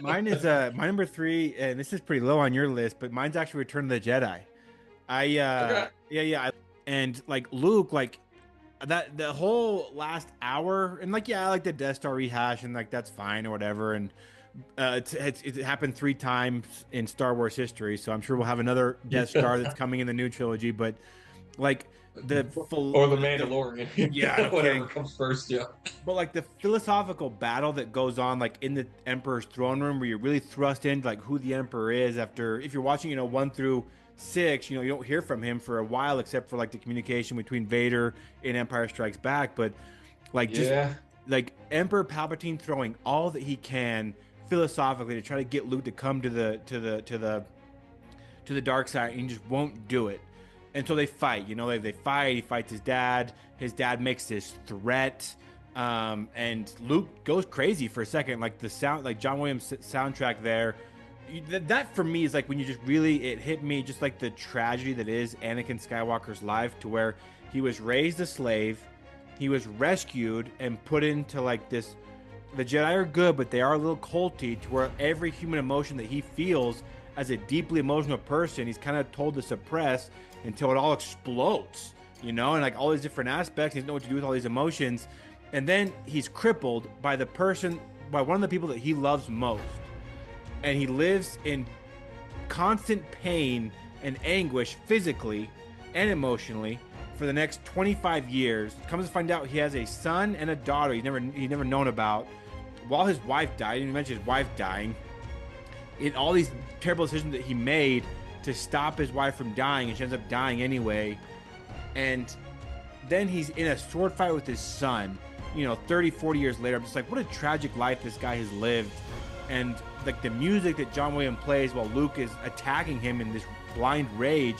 Mine is my number three, and this is pretty low on your list, but mine's actually Return of the Jedi. Okay. And like Luke, like that the whole last hour, and like I like the Death Star rehash, and like that's fine or whatever, and it happened three times in Star Wars history, so I'm sure we'll have another Death Star that's coming in the new trilogy, but like Or the the Mandalorian, no whatever kidding. comes first. Yeah. But like the philosophical battle that goes on like in the Emperor's throne room where you're really thrust into like who the Emperor is after if you're watching, one through six, you don't hear from him for a while except for like the communication between Vader in Empire Strikes Back. But like just Yeah. like Emperor Palpatine throwing all that he can philosophically to try to get Luke to come to the dark side, and he just won't do it. And so they fight. They fight. He fights his dad. His dad makes this threat, and Luke goes crazy for a second. Like the sound, like John Williams' soundtrack there. That for me is like when you just really it hit me just like the tragedy that is Anakin Skywalker's life, to where he was raised a slave, he was rescued and put into like this. The Jedi are good, but they are a little culty, to where every human emotion that he feels as a deeply emotional person, he's kind of told to suppress until it all explodes, and like all these different aspects. He doesn't know what to do with all these emotions. And then he's crippled by one of the people that he loves most. And he lives in constant pain and anguish physically and emotionally for the next 25 years. Comes to find out he has a son and a daughter he's never known about. While his wife died, and he mentioned his wife dying, in all these terrible decisions that he made to stop his wife from dying, and she ends up dying anyway. And then he's in a sword fight with his son, 30, 40 years later. I'm just like, what a tragic life this guy has lived. And like the music that John Williams plays while Luke is attacking him in this blind rage,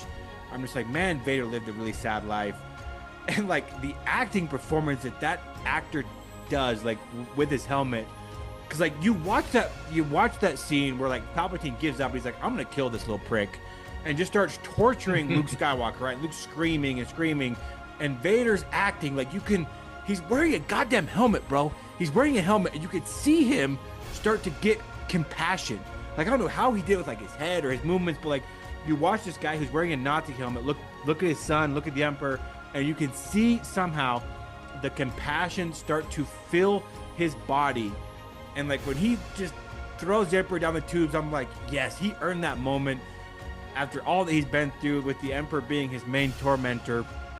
I'm just like, man, Vader lived a really sad life. And like the acting performance that actor does, like with his helmet, because like you watch that scene where like Palpatine gives up. He's like, I'm gonna kill this little prick, and just starts torturing Luke Skywalker. Right, Luke's screaming and screaming, and Vader's acting like he's wearing a goddamn helmet, bro. He's wearing a helmet, and you could see him start to get compassion. Like I don't know how he did it with like his head or his movements, but like you watch this guy who's wearing a Nazi helmet. Look at his son. Look at the Emperor, and you can see somehow the compassion start to fill his body. And like when he just throws the Emperor down the tubes, I'm like, yes, he earned that moment after all that he's been through with the Emperor being his main tormentor.